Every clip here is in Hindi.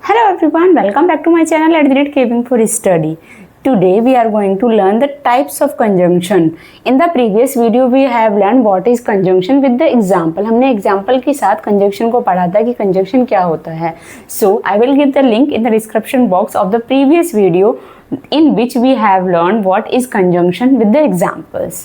Hello everyone, welcome back to my channel at the rate Keeping for Study. Today we are going to learn the types of conjunction. In the previous video we have learned what is conjunction with the example. हमने example के साथ conjunction को पढ़ा था कि conjunction क्या होता है. So I will give the link in the description box of the previous video in which we have learned what is conjunction with the examples.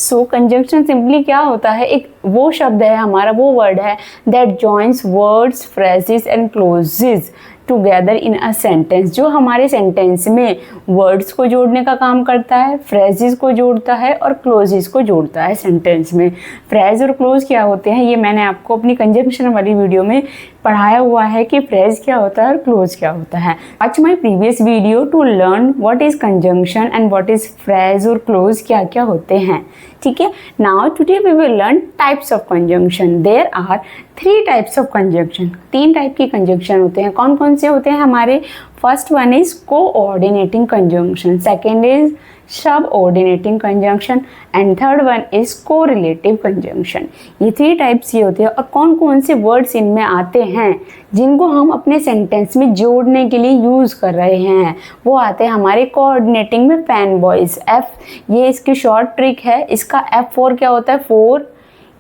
So conjunction simply क्या होता है, एक वो शब्द है हमारा, वो वर्ड है that joins words, phrases and clauses together in a sentence, जो हमारे सेंटेंस में वर्ड्स को जोड़ने का काम करता है, फ्रेजेस को जोड़ता है और क्लोजेस को जोड़ता है सेंटेंस में. फ्रेज और क्लोज क्या होते हैं ये मैंने आपको अपनी कंजंक्शन वाली वीडियो में पढ़ाया हुआ है कि फ्रेज क्या होता है और क्लोज क्या होता है. Watch my previous video to learn what is conjunction and what is phrase और क्लोज क्या क्या होते हैं. ठीक है, now today we will learn types of conjunction. There are 3 types of conjunction. 3 type की कंजंक्शन होते हैं. कौन कौन से होते हैं हमारे? First one is coordinating conjunction, second is subordinating conjunction and third one is correlative conjunction. ये 3 टाइप्स ये होते हैं. और कौन कौन से वर्ड्स इनमें आते हैं जिनको हम अपने सेंटेंस में जोड़ने के लिए यूज़ कर रहे हैं? वो आते हैं हमारे कोऑर्डिनेटिंग में फैन बॉयज. एफ ये इसकी शॉर्ट ट्रिक है. इसका F4 क्या होता है? 4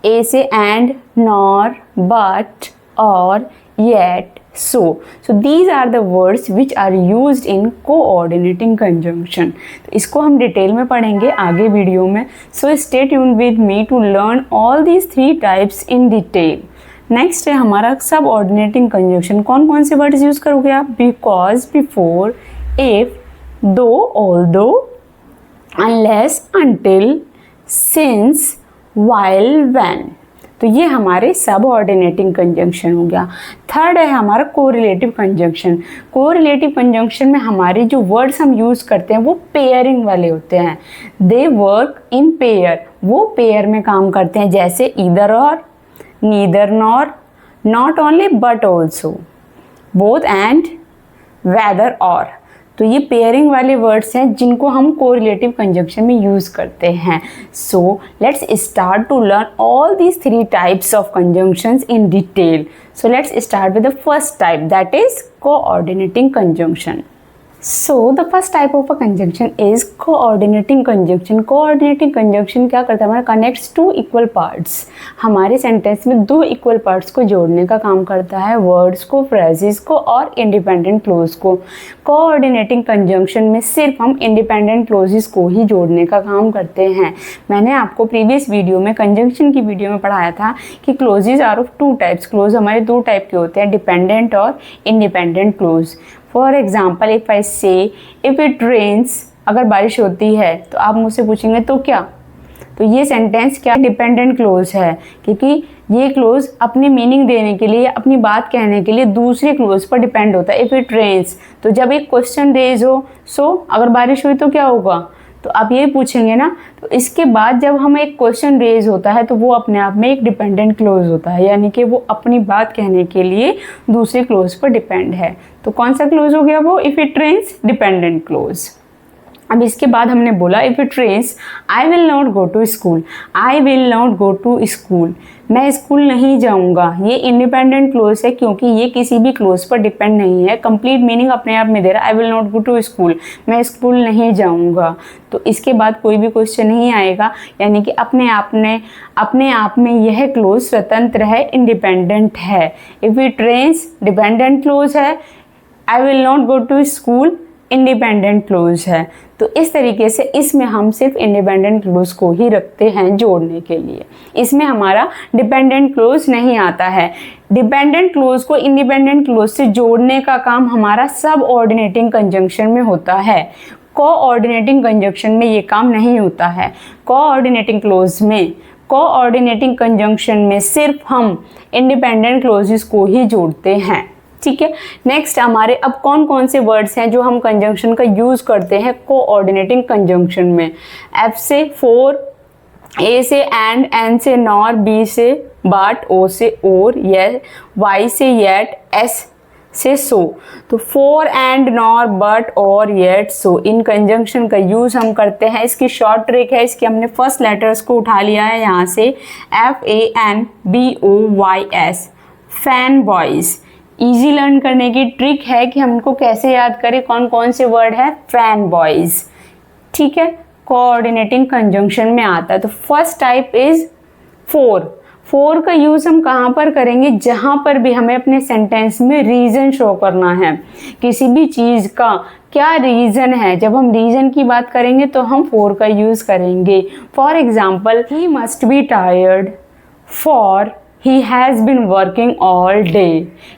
ए से एंड, नॉर, बट, और, yet, so these are the words which are used in coordinating conjunction. तो इसको हम डिटेल में पढ़ेंगे आगे वीडियो में. So stay tuned with me to learn all these 3 types in detail. Next है हमारा सबऑर्डिनेटिंग कंजंक्शन. कौन कौन से वर्ड्स यूज़ करोगे आप? बिकॉज, बिफोर, इफ, दो, although, unless, until, since, while, when. तो ये हमारे सबऑर्डिनेटिंग कंजंक्शन हो गया. थर्ड है हमारा कोरिलेटिव कंजंक्शन. कोरिलेटिव कंजंक्शन में हमारे जो वर्ड्स हम यूज़ करते हैं वो पेयरिंग वाले होते हैं. दे वर्क इन पेयर, वो पेयर में काम करते हैं. जैसे ईदर और, neither nor, not only but also, both and, whether और. तो ये पेयरिंग वाले वर्ड्स हैं जिनको हम कोरिलेटिव कंजंक्शन में यूज़ करते हैं. So let's start to learn all these 3 types of conjunctions in detail. So let's start with the first type, that is coordinating conjunction. So the first type of a conjunction is coordinating conjunction. Coordinating conjunction क्या करता है? हमारा connects 2 equal parts. हमारे सेंटेंस में 2 equal parts को जोड़ने का काम करता है, वर्ड्स को, फ्रेजेस को और इंडिपेंडेंट क्लोज को. कोऑर्डिनेटिंग कंजंक्शन में सिर्फ हम इंडिपेंडेंट क्लोजेस को ही जोड़ने का काम करते हैं. मैंने आपको प्रीवियस वीडियो में कंजंक्शन की वीडियो में पढ़ाया था कि clauses are of 2 types. Clause हमारे 2 टाइप के होते हैं, डिपेंडेंट और independent clause. For example if I say if it rains, अगर बारिश होती है तो आप मुझसे पूछेंगे तो क्या? तो ये सेंटेंस क्या डिपेंडेंट क्लोज है, क्योंकि ये क्लोज अपनी मीनिंग देने के लिए, अपनी बात कहने के लिए दूसरे क्लोज पर डिपेंड होता है. इफ़ इट रेन्स, तो जब एक क्वेश्चन रेज हो, सो अगर बारिश हुई तो क्या होगा? तो आप ये पूछेंगे ना. तो इसके बाद जब हम एक क्वेश्चन रेज होता है तो वो अपने आप में एक डिपेंडेंट क्लोज होता है, यानी कि वो अपनी बात कहने के लिए दूसरे क्लोज पर डिपेंड है. तो कौन सा क्लोज हो गया वो? If it rains, dependent clause. अब इसके बाद हमने बोला if it rains I will not go to school. I will not go to school, मैं स्कूल नहीं जाऊंगा. ये इंडिपेंडेंट क्लोज है क्योंकि ये किसी भी क्लोज पर डिपेंड नहीं है. कंप्लीट मीनिंग अपने आप में दे रहा है. I will not go to school, मैं स्कूल नहीं जाऊंगा. तो इसके बाद कोई भी क्वेश्चन नहीं आएगा, यानी कि अपने आप में यह क्लोज स्वतंत्र है, इंडिपेंडेंट है. If it rains dependent clause है, I will not go to school independent clause है. तो इस तरीके से इसमें हम सिर्फ इंडिपेंडेंट क्लोज को ही रखते हैं जोड़ने के लिए. इसमें हमारा डिपेंडेंट क्लोज नहीं आता है. डिपेंडेंट क्लोज को इंडिपेंडेंट क्लोज से जोड़ने का काम हमारा सबऑर्डिनेटिंग कंजंक्शन में होता है. कोऑर्डिनेटिंग कंजंक्शन में ये काम नहीं होता है. कोऑर्डिनेटिंग कंजंक्शन में सिर्फ हम इंडिपेंडेंट क्लोजेस को ही जोड़ते हैं. ठीक है, नेक्स्ट हमारे अब कौन कौन से वर्ड्स हैं जो हम कंजंक्शन का यूज़ करते हैं कोऑर्डिनेटिंग कंजंक्शन में? F से 4, A से एंड, N से नॉर, B से बट, O से और, Y से येट, S से सो. तो फॉर, एंड, नॉर, बट, और, येट, सो इन कंजंक्शन का यूज़ हम करते हैं. इसकी शॉर्ट ट्रिक है, इसकी हमने फर्स्ट लेटर्स को उठा लिया है यहाँ से, FANBOYS, fan boys. Easy learn करने की ट्रिक है कि हमको कैसे याद करें कौन कौन से वर्ड है फैन बॉयज, ठीक है, कोऑर्डिनेटिंग कंजंक्शन में आता है। तो first type is for. For का यूज हम कहाँ पर करेंगे, जहाँ पर भी हमें अपने सेंटेंस में रीजन शो करना है, किसी भी चीज का क्या रीजन है। जब हम रीजन की बात करेंगे तो हम फॉर का यूज करेंगे। For example, he must be tired for he has been working all day.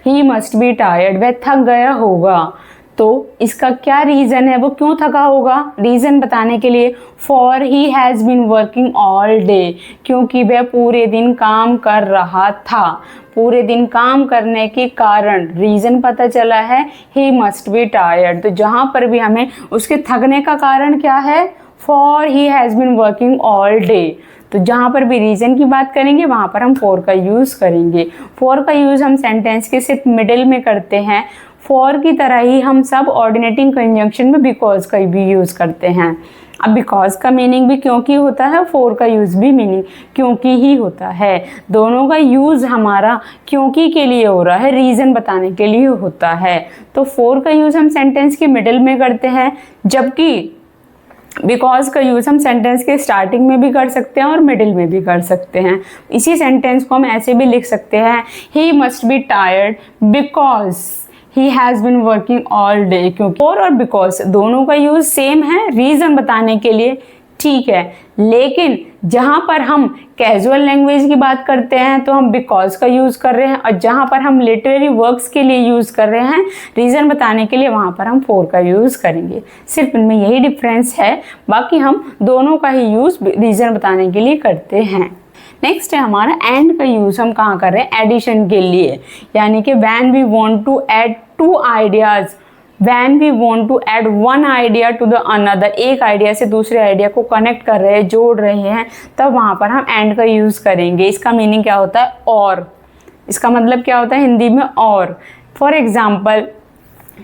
He must be tired, वह थक गया होगा। तो इसका क्या रीजन है, वो क्यों थका होगा, रीजन बताने के लिए for he has been working all day, क्योंकि वह पूरे दिन काम कर रहा था। पूरे दिन काम करने के कारण रीजन पता चला है ही मस्ट बी टायर्ड। तो जहाँ पर भी हमें उसके थकने का कारण क्या है, for he has been working all day. तो जहाँ पर भी रीजन की बात करेंगे वहाँ पर हम फॉर का यूज़ करेंगे। फॉर का यूज़ हम सेंटेंस के सिर्फ मिडिल में करते हैं। फॉर की तरह ही हम सब ऑर्डिनेटिंग कंजंक्शन में बिकॉज का भी यूज़ करते हैं। अब बिकॉज का मीनिंग भी क्योंकि होता है, फॉर का यूज़ भी मीनिंग क्योंकि ही होता है। दोनों का यूज़ हमारा क्योंकि के लिए हो रहा है, रीज़न बताने के लिए होता है। तो फॉर का यूज़ हम सेंटेंस के मिडिल में करते हैं, जबकि बिकॉज का यूज़ हम सेंटेंस के स्टार्टिंग में भी कर सकते हैं और मिडिल में भी कर सकते हैं। इसी सेंटेंस को हम ऐसे भी लिख सकते हैं, he must be tired because he has been working all day. क्योंकि फॉर और बिकॉज दोनों का यूज़ सेम है रीज़न बताने के लिए, ठीक है, लेकिन जहाँ पर हम कैजुअल लैंग्वेज की बात करते हैं तो हम बिकॉज का यूज़ कर रहे हैं, और जहाँ पर हम लिटरेरी वर्क्स के लिए यूज़ कर रहे हैं रीज़न बताने के लिए, वहाँ पर हम फॉर का यूज़ करेंगे। सिर्फ इनमें यही डिफरेंस है, बाकी हम दोनों का ही यूज़ रीज़न बताने के लिए करते हैं। नेक्स्ट है हमारा एंड का यूज़ हम कहाँ कर रहे हैं, एडिशन के लिए, यानी कि when we want to add two ideas, when we want to add one idea to the another, एक आइडिया से दूसरे आइडिया को कनेक्ट कर रहे हैं, जोड़ रहे हैं, तब वहाँ पर हम एंड का यूज़ करेंगे। इसका मीनिंग क्या होता है, और। इसका मतलब क्या होता है हिंदी में, और। For example,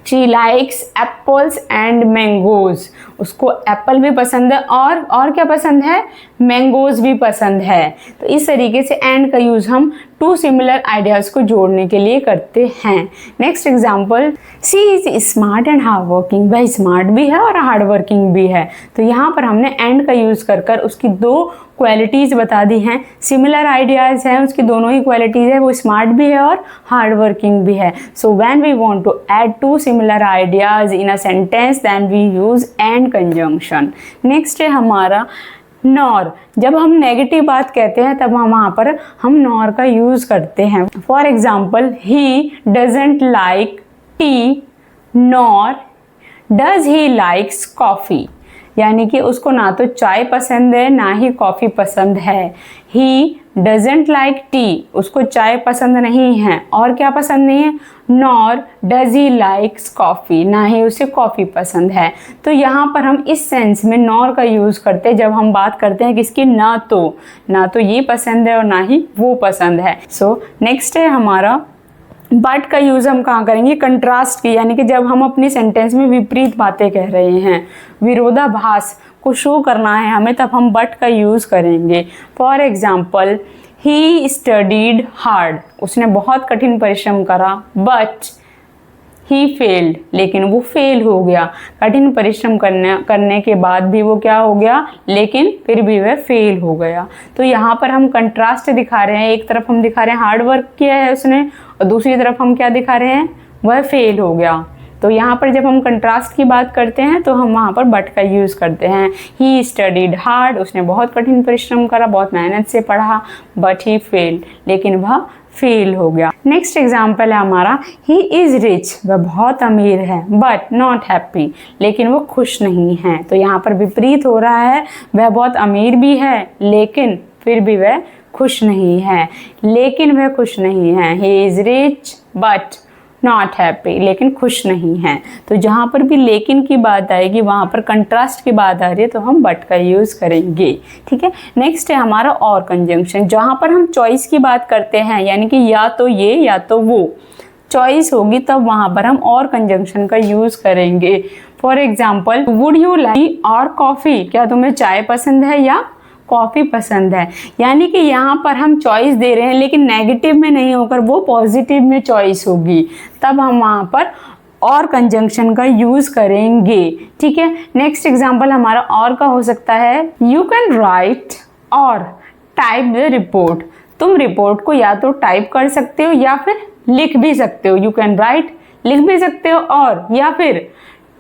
she likes apples and mangoes, उसको एप्पल भी पसंद है और क्या पसंद है, मैंगोज भी पसंद है। तो इस तरीके से एंड का यूज़ हम टू सिमिलर आइडियाज़ को जोड़ने के लिए करते हैं। Next example, she is smart and hard working, वह स्मार्ट भी है और हार्ड वर्किंग भी है। तो यहाँ पर हमने एंड का यूज़ कर उसकी दो क्वालिटीज़ बता दी हैं। सिमिलर आइडियाज़ हैं, उसकी दोनों ही क्वालिटीज़ है, वो स्मार्ट भी है और हार्ड वर्किंग भी है। So when we want to add two similar ideas in a sentence then we use and conjunction. Next है हमारा नॉर। जब हम नेगेटिव बात कहते हैं तब हम वहाँ पर हम नॉर का यूज़ करते हैं। For example, he doesn't like T nor does he likes coffee, यानी कि उसको ना तो चाय पसंद है ना ही कॉफ़ी पसंद है। ही डजेंट लाइक टी, उसको चाय पसंद नहीं है, और क्या पसंद नहीं है, nor does he likes coffee, ना ही उसे कॉफ़ी पसंद है। तो यहाँ पर हम इस सेंस में नॉर का यूज़ करते हैं जब हम बात करते हैं किसकी, ना तो ये पसंद है और ना ही वो पसंद है। सो नेक्स्ट है हमारा बट का यूज़ हम कहाँ करेंगे, कंट्रास्ट की, यानी कि जब हम अपनी सेंटेंस में विपरीत बातें कह रहे हैं, विरोधाभास को शो करना है हमें, तब हम बट का यूज़ करेंगे। For example, he studied hard, उसने बहुत कठिन परिश्रम करा, बट ही फेल्ड, लेकिन वो फेल हो गया। कठिन परिश्रम करने के बाद भी वो क्या हो गया, लेकिन फिर भी वह फेल हो गया। तो यहाँ पर हम कंट्रास्ट दिखा रहे हैं, एक तरफ हम दिखा रहे हैं हार्ड वर्क किया है उसने, और दूसरी तरफ हम क्या दिखा रहे हैं, वह फेल हो गया। तो यहाँ पर जब हम कंट्रास्ट की बात करते हैं तो हम वहाँ पर बट का यूज़ करते हैं। ही स्टडीड हार्ड, उसने बहुत कठिन परिश्रम करा, बहुत मेहनत से पढ़ा, बट ही फेल्ड, लेकिन वह फेल हो गया। नेक्स्ट एग्जाम्पल है हमारा, ही इज़ रिच, वह बहुत अमीर है, बट नॉट हैप्पी, लेकिन वो खुश नहीं है। तो यहाँ पर विपरीत हो रहा है, वह बहुत अमीर भी है लेकिन फिर भी वह खुश नहीं है, लेकिन वह खुश नहीं है। He is rich but not happy, लेकिन खुश नहीं है। तो जहाँ पर भी लेकिन की बात आएगी वहाँ पर कंट्रास्ट की बात आ रही है तो हम बट का यूज़ करेंगे, ठीक है। नेक्स्ट है हमारा और कंजंक्शन, जहाँ पर हम चॉइस की बात करते हैं, यानी कि या तो ये या तो वो चॉइस होगी, तब वहाँ पर हम और कंजंक्शन का यूज़ करेंगे। For example, would you like और कॉफ़ी, क्या तुम्हें चाय पसंद है या कॉफ़ी पसंद है। यानी कि यहाँ पर हम चॉइस दे रहे हैं लेकिन नेगेटिव में नहीं होकर वो पॉजिटिव में चॉइस होगी, तब हम वहाँ पर और कंजंक्शन का यूज़ करेंगे। ठीक है, नेक्स्ट एग्जाम्पल हमारा और का हो सकता है, यू कैन राइट और टाइप द रिपोर्ट। तुम रिपोर्ट को या तो टाइप कर सकते हो या फिर लिख भी सकते हो। यू कैन राइट लिख भी सकते हो और या फिर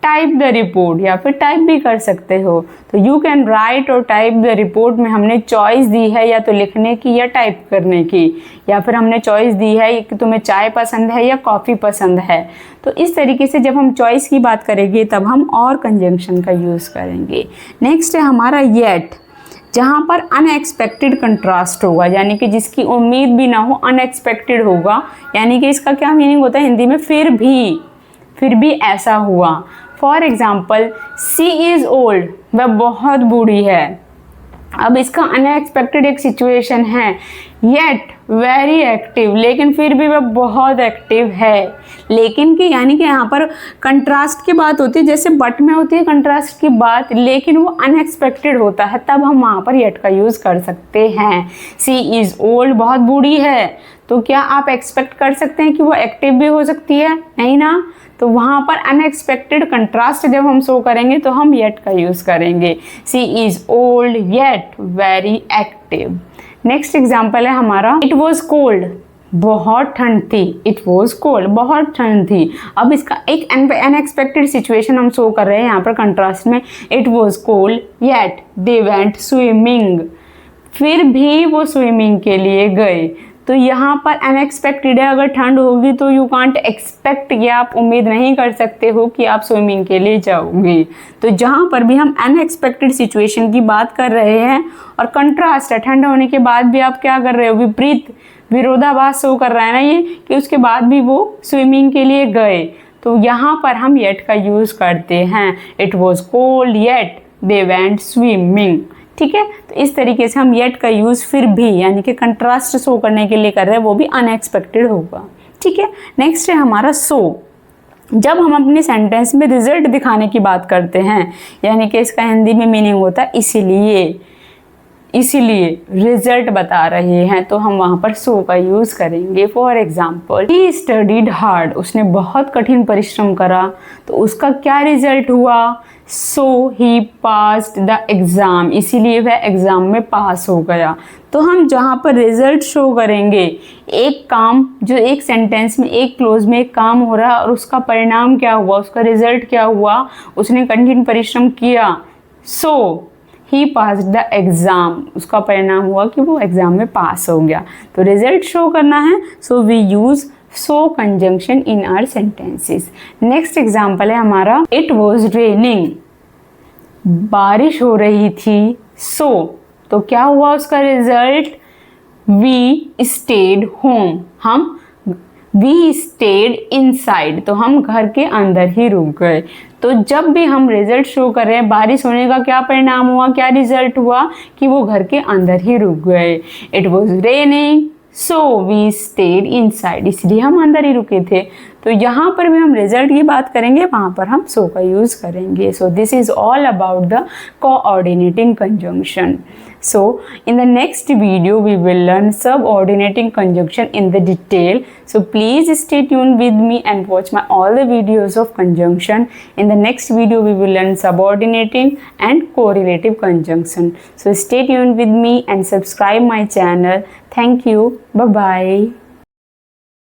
टाइप द रिपोर्ट या फिर टाइप भी कर सकते हो। तो यू कैन राइट और टाइप द रिपोर्ट में हमने चॉइस दी है या तो लिखने की या टाइप करने की, या फिर हमने चॉइस दी है कि तुम्हें चाय पसंद है या कॉफ़ी पसंद है। तो इस तरीके से जब हम चॉइस की बात करेंगे तब हम और कंजंक्शन का यूज़ करेंगे। नेक्स्ट है हमारा येट, जहाँ पर अनएक्सपेक्टेड कंट्रास्ट होगा, यानी कि जिसकी उम्मीद भी ना हो, अनएक्सपेक्टेड होगा। यानी कि इसका क्या मीनिंग होता है हिंदी में, फिर भी ऐसा हुआ। For example, she is old, वह बहुत बूढ़ी है। अब इसका अनएक्सपेक्टेड एक सिचुएशन है, येट वेरी एक्टिव, लेकिन फिर भी वह बहुत एक्टिव है। लेकिन कि यानी कि यहाँ पर कंट्रास्ट की बात होती है, जैसे बट में होती है कंट्रास्ट की बात, लेकिन वो अनएक्सपेक्टेड होता है, तब हम वहाँ पर येट का यूज़ कर सकते हैं। सी इज़ ओल्ड, बहुत बूढ़ी है, तो क्या आप एक्सपेक्ट कर सकते हैं कि वो एक्टिव भी हो सकती है? नहीं ना। तो वहाँ पर अनएक्सपेक्टेड कंट्रास्ट जब हम शो करेंगे तो हम येट का यूज़ करेंगे। She is old yet very active. Next example है हमारा, इट वॉज कोल्ड, बहुत ठंड थी। इट वॉज कोल्ड, बहुत ठंड थी। अब इसका एक अनएक्सपेक्टेड सिचुएशन हम शो कर रहे हैं यहाँ पर कंट्रास्ट में। It was cold yet they went swimming, फिर भी वो स्विमिंग के लिए गए। तो यहाँ पर अनएक्सपेक्टेड है, अगर ठंड होगी तो यू कांट एक्सपेक्ट, या आप उम्मीद नहीं कर सकते हो कि आप स्विमिंग के लिए जाओगे। तो जहाँ पर भी हम अनएक्सपेक्टेड सिचुएशन की बात कर रहे हैं और कंट्रास्ट है, ठंड होने के बाद भी आप क्या कर रहे हो, विपरीत विरोधाभास शो कर रहा है ना ये, कि उसके बाद भी वो स्विमिंग के लिए गए, तो यहाँ पर हम येट का यूज़ करते हैं। It was cold yet they went swimming. ठीक है, तो इस तरीके से हम येट का यूज़ फिर भी यानी कि कंट्रास्ट शो करने के लिए कर रहे हैं, वो भी अनएक्सपेक्टेड होगा। ठीक है, नेक्स्ट है हमारा सो। जब हम अपने सेंटेंस में रिजल्ट दिखाने की बात करते हैं, यानी कि इसका हिंदी में मीनिंग होता है इसीलिए रिजल्ट बता रहे हैं, तो हम वहाँ पर सो का यूज़ करेंगे। For example, he studied hard, उसने बहुत कठिन परिश्रम करा, तो उसका क्या रिजल्ट हुआ, सो ही पास्ड द एग्ज़ाम, इसीलिए वह एग्ज़ाम में पास हो गया। तो हम जहाँ पर रिजल्ट शो करेंगे, एक काम जो एक सेंटेंस में एक क्लोज में एक काम हो रहा है और उसका परिणाम क्या हुआ, उसका रिजल्ट क्या हुआ, उसने कठिन परिश्रम किया, सो ही पास द एग्ज़ाम, उसका परिणाम हुआ कि वो एग्ज़ाम में पास हो गया। तो रिजल्ट शो करना है, so we use so conjunction in our sentences. Next example है हमारा, इट वॉज रेनिंग, बारिश हो रही थी, सो तो क्या हुआ उसका result, we stayed home, we stayed inside, तो हम घर के अंदर ही रुक गए। तो जब भी हम रिजल्ट शो कर रहे हैं, बारिश होने का क्या परिणाम हुआ, क्या रिजल्ट हुआ, कि वो घर के अंदर ही रुक गए। It was raining so we stayed inside, इसलिए हम अंदर ही रुके थे। तो यहाँ पर भी हम रिजल्ट की बात करेंगे, वहाँ पर हम सो का यूज़ करेंगे। So this is all about the coordinating conjunction. So in the next video we will learn subordinating conjunction in the detail. So please stay tuned with me and watch my all the videos of conjunction. In the next video we will learn subordinating and correlative conjunction. So stay tuned with me and subscribe my channel. Thank you. Bye bye.